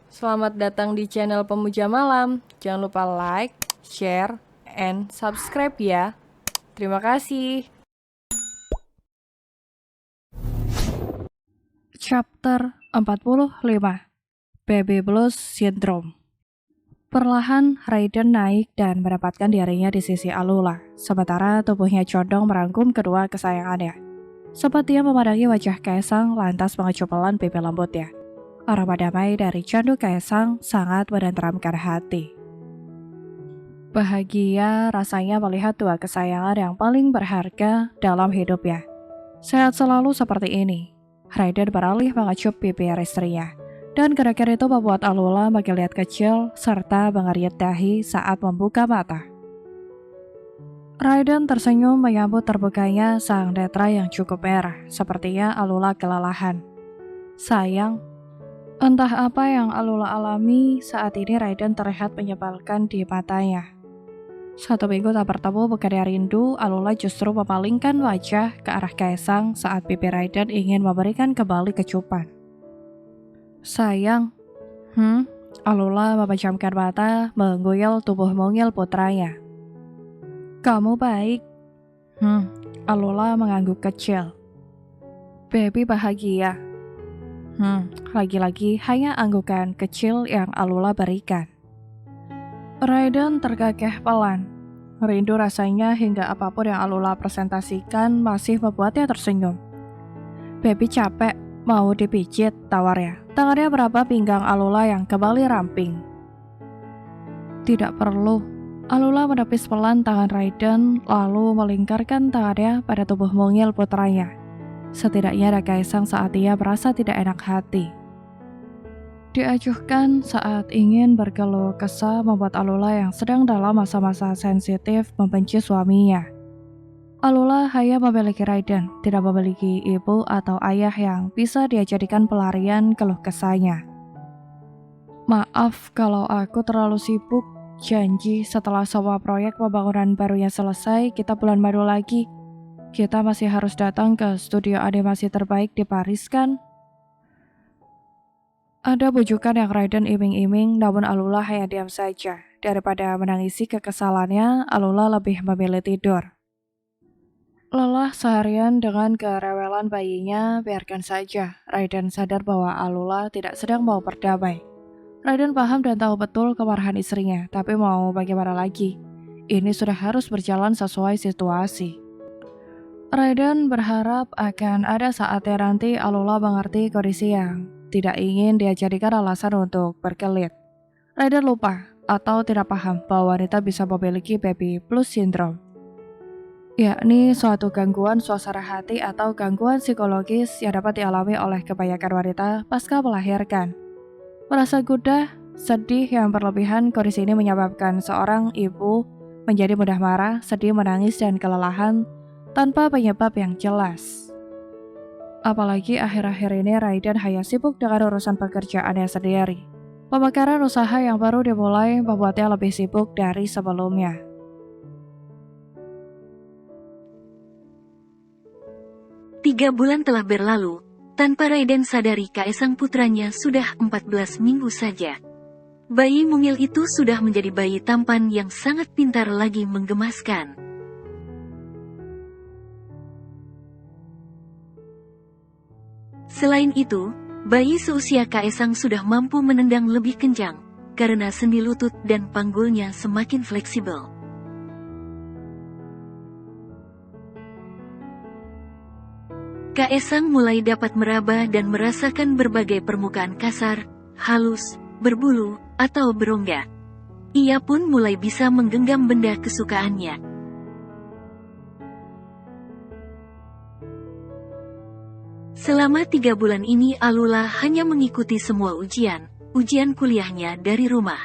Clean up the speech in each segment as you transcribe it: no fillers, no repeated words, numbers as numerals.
Selamat datang di channel Pemuja Malam. Jangan lupa like, share, and subscribe ya. Terima kasih. Chapter 45 Baby Blues Syndrome. Perlahan Raiden naik dan mendapatkan dirinya di sisi Alula, sementara tubuhnya condong merangkum kedua kesayangannya. Sempat dia memandangi wajah Kaisang lantas mengecup pelan pipi lembutnya. Aroma damai dari candu Kaisang sangat menenteramkan hati. Bahagia rasanya melihat dua kesayangan yang paling berharga dalam hidupnya. Sehat selalu seperti ini. Raiden beralih mengecup pipi istrinya, dan gerakan itu membuat Alula makin lihat kecil serta mengerit dahi saat membuka mata. Raiden tersenyum menyambut terbukanya sang netra yang cukup merah, sepertinya Alula kelelahan. Sayang, entah apa yang Alula alami saat ini Raiden terlihat menyebalkan di matanya. 1 minggu tak bertemu bukannya rindu, Alula justru memalingkan wajah ke arah Kaisang saat pipi Raiden ingin memberikan kembali kecupan. Sayang, Alula memejamkan mata, mengguyal tubuh mungil putranya. Kamu baik? Alula mengangguk kecil. Baby bahagia. Lagi-lagi hanya anggukan kecil yang Alula berikan. Raiden tergagah pelan. Rindu rasanya hingga apapun yang Alula presentasikan masih membuatnya tersenyum. Baby capek, mau dipijit, tawarnya. Tangannya berapa pinggang Alula yang kembali ramping. Tidak perlu. Alula menepis pelan tangan Raiden, lalu melingkarkan tangannya pada tubuh mungil putranya. Setidaknya ada Kaisang saat ia merasa tidak enak hati. Diajukan saat ingin berkeluh kesah membuat Alula yang sedang dalam masa-masa sensitif membenci suaminya. Alula hanya memiliki Raiden, tidak memiliki ibu atau ayah yang bisa dia jadikan pelarian keluh kesahnya. Maaf kalau aku terlalu sibuk, janji setelah semua proyek pembangunan barunya selesai, kita bulan madu lagi. Kita masih harus datang ke studio animasi terbaik di Paris kan? Ada bujukan yang Raiden iming-iming, namun Alula hanya diam saja. Daripada menangisi kekesalannya, Alula lebih memilih tidur. Lelah seharian dengan kerewelan bayinya, biarkan saja. Raiden sadar bahwa Alula tidak sedang mau berdamai. Raiden paham dan tahu betul kemarahan istrinya, tapi mau bagaimana lagi? Ini sudah harus berjalan sesuai situasi. Raiden berharap akan ada saatnya nanti Alula mengerti kondisi yang tidak ingin dia jadikan alasan untuk berkelit. Raiden lupa atau tidak paham bahwa wanita bisa memiliki baby blues syndrome, yakni suatu gangguan suasana hati atau gangguan psikologis yang dapat dialami oleh kebanyakan wanita pasca melahirkan. Merasa gundah, sedih yang berlebihan, kondisi ini menyebabkan seorang ibu menjadi mudah marah, sedih, menangis, dan kelelahan tanpa penyebab yang jelas. Apalagi akhir-akhir ini Raiden hanya sibuk dengan urusan pekerjaannya sendiri. Pemekaran usaha yang baru dimulai membuatnya lebih sibuk dari sebelumnya. Tiga bulan telah berlalu, tanpa Raiden sadari Kaisang putranya sudah 14 minggu saja. Bayi mungil itu sudah menjadi bayi tampan yang sangat pintar lagi menggemaskan. Selain itu, bayi seusia Kaisang sudah mampu menendang lebih kencang, karena sendi lutut dan panggulnya semakin fleksibel. Kaisang mulai dapat meraba dan merasakan berbagai permukaan kasar, halus, berbulu, atau berongga. Ia pun mulai bisa menggenggam benda kesukaannya. Selama 3 bulan ini Alula hanya mengikuti semua ujian kuliahnya dari rumah.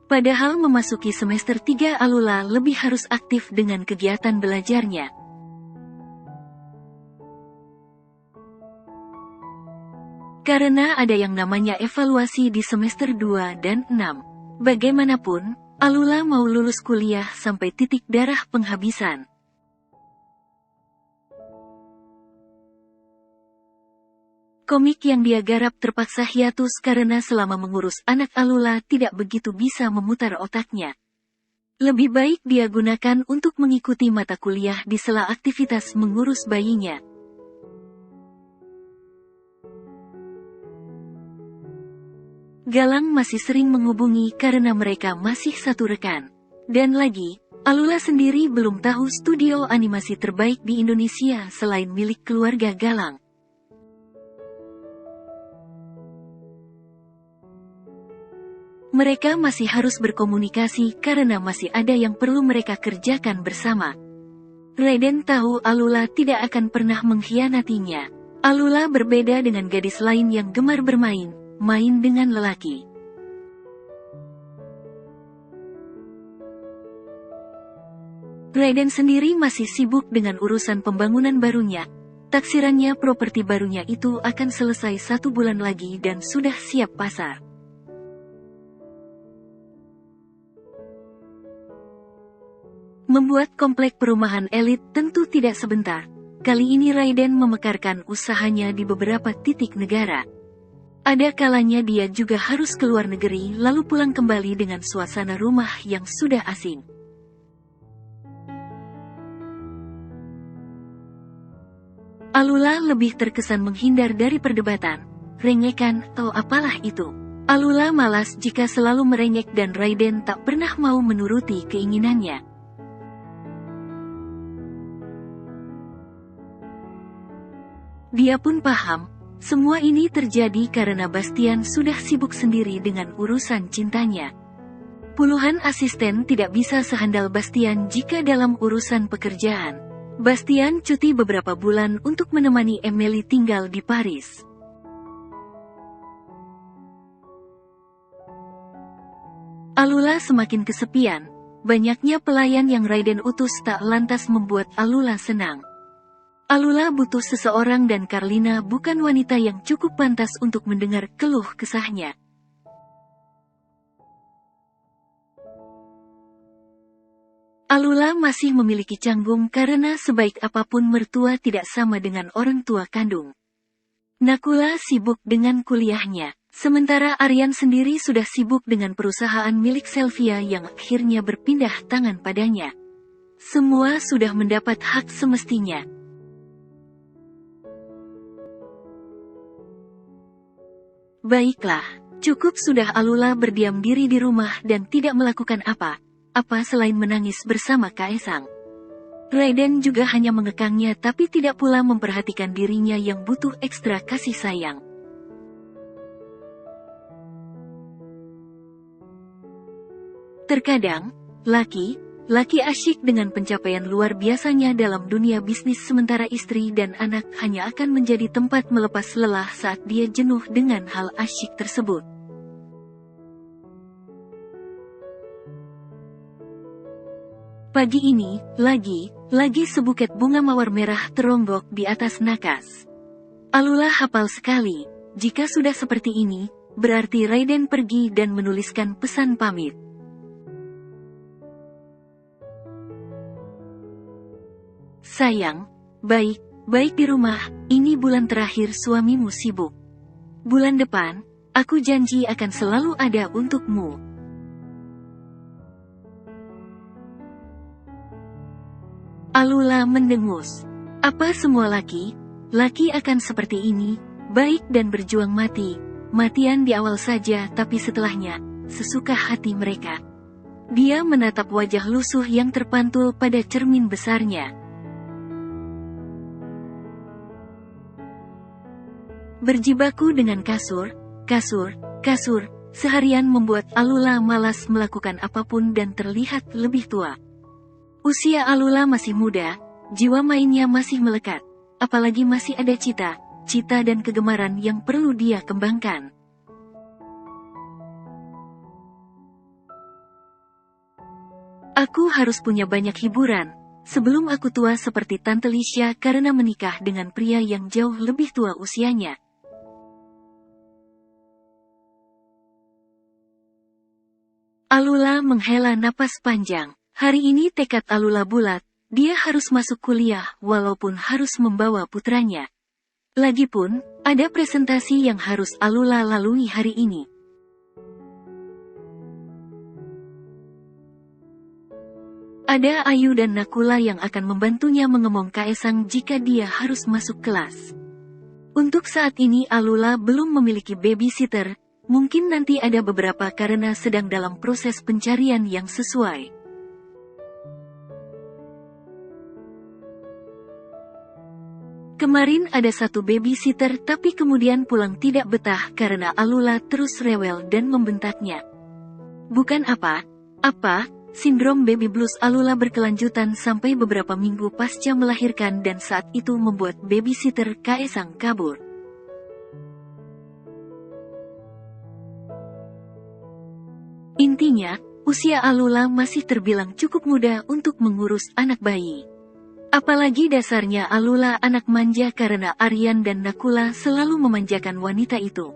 Padahal memasuki semester 3 Alula lebih harus aktif dengan kegiatan belajarnya. Karena ada yang namanya evaluasi di semester 2 dan 6. Bagaimanapun, Alula mau lulus kuliah sampai titik darah penghabisan. . Komik yang dia garap terpaksa hiatus karena selama mengurus anak Alula tidak begitu bisa memutar otaknya. Lebih baik dia gunakan untuk mengikuti mata kuliah di sela aktivitas mengurus bayinya. Galang masih sering menghubungi karena mereka masih satu rekan. Dan lagi, Alula sendiri belum tahu studio animasi terbaik di Indonesia selain milik keluarga Galang. Mereka masih harus berkomunikasi karena masih ada yang perlu mereka kerjakan bersama. Raiden tahu Alula tidak akan pernah mengkhianatinya. Alula berbeda dengan gadis lain yang gemar bermain, main dengan lelaki. Raiden sendiri masih sibuk dengan urusan pembangunan barunya. Taksirannya properti barunya itu akan selesai 1 bulan lagi dan sudah siap pasar. Membuat komplek perumahan elit tentu tidak sebentar. Kali ini Raiden memekarkan usahanya di beberapa titik negara. Ada kalanya dia juga harus keluar negeri lalu pulang kembali dengan suasana rumah yang sudah asing. Alula lebih terkesan menghindar dari perdebatan, rengekan, atau apalah itu. Alula malas jika selalu merengek dan Raiden tak pernah mau menuruti keinginannya. Dia pun paham, semua ini terjadi karena Bastian sudah sibuk sendiri dengan urusan cintanya. Puluhan asisten tidak bisa sehandal Bastian jika dalam urusan pekerjaan. Bastian cuti beberapa bulan untuk menemani Emily tinggal di Paris. Alula semakin kesepian, banyaknya pelayan yang Raiden utus tak lantas membuat Alula senang. Alula butuh seseorang dan Karlina bukan wanita yang cukup pantas untuk mendengar keluh kesahnya. Alula masih memiliki canggung karena sebaik apapun mertua tidak sama dengan orang tua kandung. Nakula sibuk dengan kuliahnya, sementara Aryan sendiri sudah sibuk dengan perusahaan milik Sylvia yang akhirnya berpindah tangan padanya. Semua sudah mendapat hak semestinya. Baiklah, cukup sudah Alula berdiam diri di rumah dan tidak melakukan apa selain menangis bersama Kaesang. Raiden juga hanya mengekangnya tapi tidak pula memperhatikan dirinya yang butuh ekstra kasih sayang. Terkadang, laki asyik dengan pencapaian luar biasanya dalam dunia bisnis sementara istri dan anak hanya akan menjadi tempat melepas lelah saat dia jenuh dengan hal asyik tersebut. Pagi ini, lagi sebuket bunga mawar merah teronggok di atas nakas. Alula hafal sekali, jika sudah seperti ini, berarti Raiden pergi dan menuliskan pesan pamit. Sayang, baik di rumah, ini bulan terakhir suamimu sibuk. Bulan depan, aku janji akan selalu ada untukmu. Alula mendengus. Apa semua laki akan seperti ini, baik dan berjuang matian di awal saja tapi setelahnya, sesuka hati mereka. Dia menatap wajah lusuh yang terpantul pada cermin besarnya. Berjibaku dengan kasur, seharian membuat Alula malas melakukan apapun dan terlihat lebih tua. Usia Alula masih muda, jiwa mainnya masih melekat, apalagi masih ada cita dan kegemaran yang perlu dia kembangkan. Aku harus punya banyak hiburan, sebelum aku tua seperti Tante Lisha karena menikah dengan pria yang jauh lebih tua usianya. Alula menghela napas panjang. Hari ini tekad Alula bulat, dia harus masuk kuliah walaupun harus membawa putranya. Lagipun, Ada presentasi yang harus Alula lalui hari ini. Ada Ayu dan Nakula yang akan membantunya mengemong Kaesang jika dia harus masuk kelas. Untuk saat ini Alula belum memiliki babysitter, mungkin nanti ada beberapa karena sedang dalam proses pencarian yang sesuai. Kemarin ada satu babysitter tapi kemudian pulang tidak betah karena Alula terus rewel dan membentaknya. Bukan apa-apa, sindrom baby blues Alula berkelanjutan sampai beberapa minggu pasca melahirkan dan saat itu membuat babysitter Kaesang kabur. Intinya, usia Alula masih terbilang cukup muda untuk mengurus anak bayi. Apalagi dasarnya Alula anak manja karena Aryan dan Nakula selalu memanjakan wanita itu.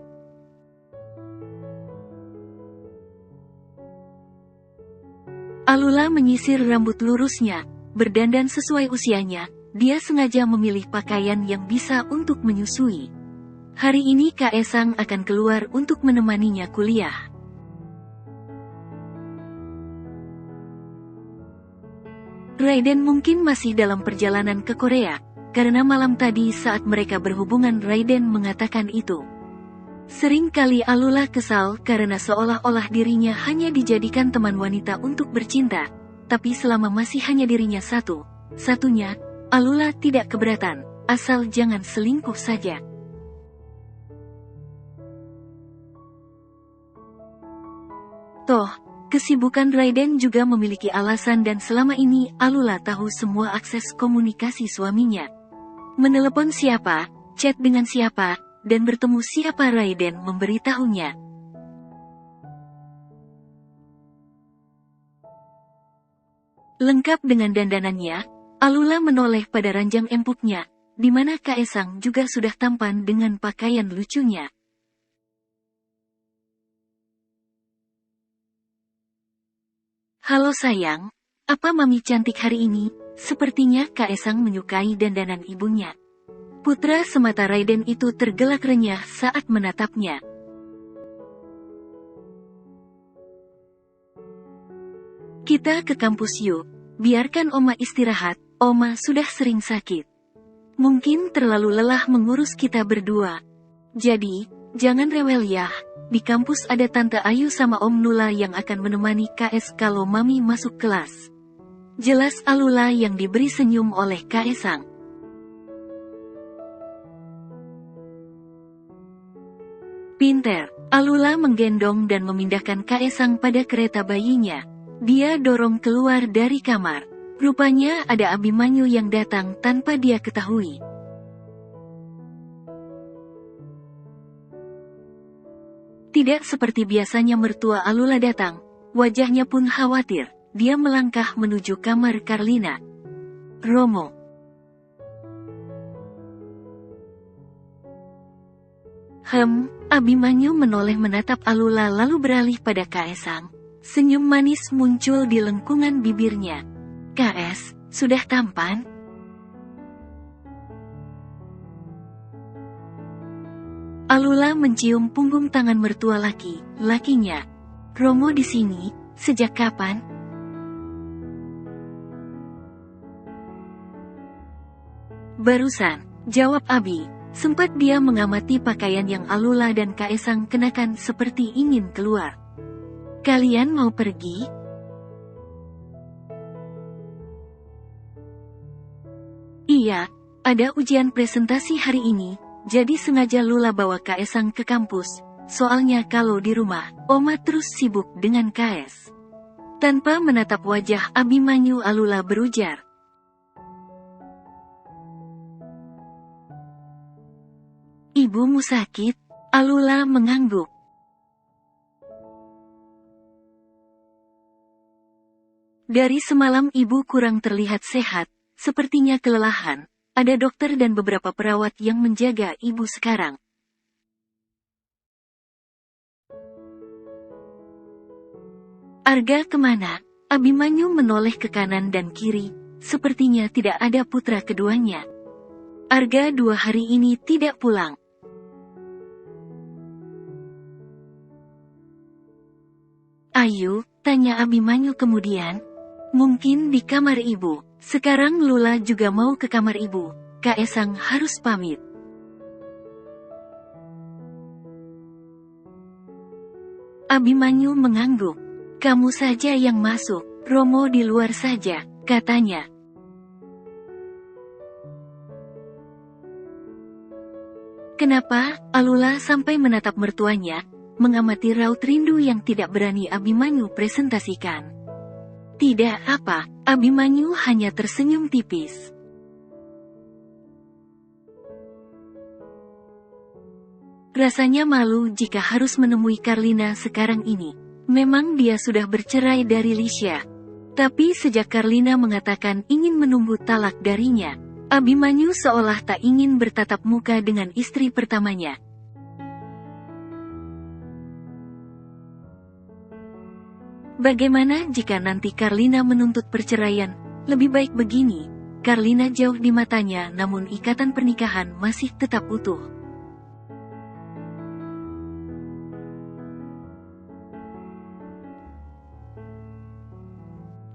Alula menyisir rambut lurusnya, berdandan sesuai usianya, dia sengaja memilih pakaian yang bisa untuk menyusui. Hari ini Kaesang akan keluar untuk menemaninya kuliah. Raiden mungkin masih dalam perjalanan ke Korea, karena malam tadi saat mereka berhubungan Raiden mengatakan itu. Sering kali Alula kesal karena seolah-olah dirinya hanya dijadikan teman wanita untuk bercinta, tapi selama masih hanya dirinya satu-satunya, Alula tidak keberatan, asal jangan selingkuh saja. Toh, kesibukan Raiden juga memiliki alasan dan selama ini Alula tahu semua akses komunikasi suaminya. Menelepon siapa, chat dengan siapa, dan bertemu siapa Raiden memberitahunya. Lengkap dengan dandanannya, Alula menoleh pada ranjang empuknya, di mana Kaesang juga sudah tampan dengan pakaian lucunya. Halo sayang, apa mami cantik hari ini? Sepertinya Kaesang menyukai dandanan ibunya. Putra semata Raiden itu tergelak renyah saat menatapnya. Kita ke kampus yuk, biarkan Oma istirahat, Oma sudah sering sakit. Mungkin terlalu lelah mengurus kita berdua. Jadi, jangan rewel ya, di kampus ada Tante Ayu sama Om Nula yang akan menemani KS kalau Mami masuk kelas. Jelas Alula yang diberi senyum oleh Kaesang. Pinter, Alula menggendong dan memindahkan Kaesang pada kereta bayinya. Dia dorong keluar dari kamar. Rupanya ada Abimanyu yang datang tanpa dia ketahui. Tidak seperti biasanya mertua Alula datang, wajahnya pun khawatir. Dia melangkah menuju kamar Karlina. Romo. Abimanyu menoleh menatap Alula lalu beralih pada Kaesang. Senyum manis muncul di lengkungan bibirnya. KS, sudah tampan? Alula mencium punggung tangan mertua lakinya. Romo di sini, sejak kapan? Barusan, jawab Abi. Sempat dia mengamati pakaian yang Alula dan Kaesang kenakan seperti ingin keluar. Kalian mau pergi? Iya, ada ujian presentasi hari ini, jadi sengaja Lula bawa Kaesang ke kampus. Soalnya kalau di rumah, Oma terus sibuk dengan KS. Tanpa menatap wajah Abimanyu, Alula berujar. Ibumu sakit? Alula mengangguk. Dari semalam ibu kurang terlihat sehat, sepertinya kelelahan. Ada dokter dan beberapa perawat yang menjaga ibu sekarang. Arga kemana? Abimanyu menoleh ke kanan dan kiri, sepertinya tidak ada putra keduanya. Arga 2 hari ini tidak pulang. Ayu, tanya Abimanyu kemudian. Mungkin di kamar ibu. Sekarang Lula juga mau ke kamar ibu. Kaesang harus pamit. Abimanyu mengangguk. Kamu saja yang masuk, Romo di luar saja, katanya. Kenapa? Alula sampai menatap mertuanya, mengamati raut rindu yang tidak berani Abimanyu presentasikan. Tidak apa, Abimanyu hanya tersenyum tipis. Rasanya malu jika harus menemui Karlina sekarang ini. Memang dia sudah bercerai dari Lisha. Tapi sejak Karlina mengatakan ingin menunggu talak darinya, Abimanyu seolah tak ingin bertatap muka dengan istri pertamanya. Bagaimana jika nanti Karlina menuntut perceraian? Lebih baik begini. Karlina jauh di matanya, namun ikatan pernikahan masih tetap utuh.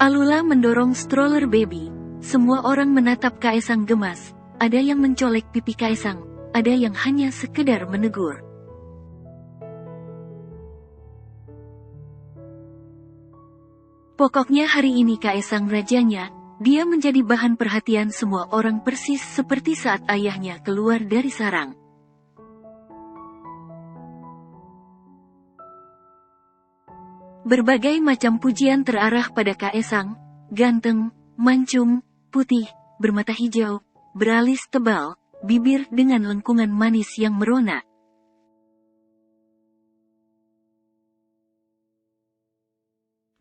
Alula mendorong stroller baby. Semua orang menatap Kaesang gemas. Ada yang mencolek pipi Kaesang, ada yang hanya sekedar menegur. Pokoknya hari ini Kaesang rajanya, dia menjadi bahan perhatian semua orang persis seperti saat ayahnya keluar dari sarang. Berbagai macam pujian terarah pada Kaesang, ganteng, mancung, putih, bermata hijau, beralis tebal, bibir dengan lengkungan manis yang merona.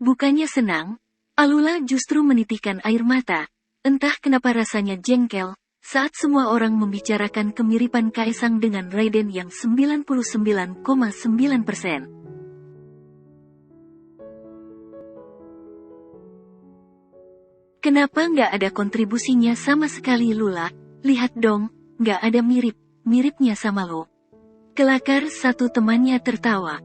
Bukannya senang, Alula justru menitikkan air mata, entah kenapa rasanya jengkel, saat semua orang membicarakan kemiripan Kaesang dengan Raiden yang 99,9%. Kenapa nggak ada kontribusinya sama sekali Lula? Lihat dong, nggak ada miripnya sama lo. Kelakar satu temannya tertawa.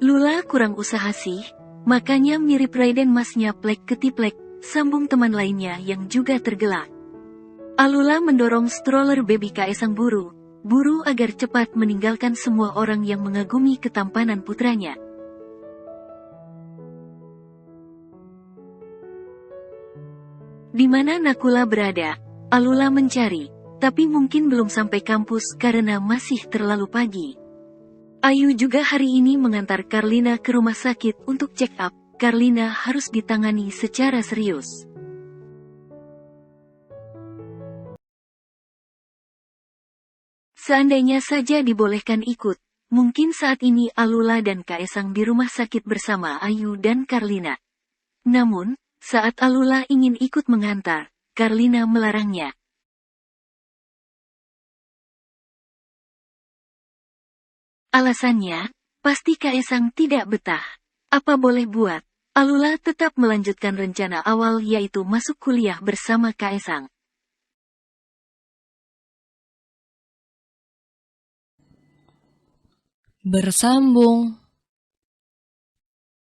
Lula kurang usaha sih, makanya mirip Raiden masnya plek ketiplek, sambung teman lainnya yang juga tergelak. Alula mendorong stroller baby Kaesang buru agar cepat meninggalkan semua orang yang mengagumi ketampanan putranya. Di mana Nakula berada? Alula mencari, tapi mungkin belum sampai kampus karena masih terlalu pagi. Ayu juga hari ini mengantar Karlina ke rumah sakit untuk check up. Karlina harus ditangani secara serius. Seandainya saja dibolehkan ikut, mungkin saat ini Alula dan Kaesang di rumah sakit bersama Ayu dan Karlina. Namun, saat Alula ingin ikut mengantar, Karlina melarangnya. Alasannya, pasti Kaesang tidak betah. Apa boleh buat, Alula tetap melanjutkan rencana awal yaitu masuk kuliah bersama Kaesang. Bersambung.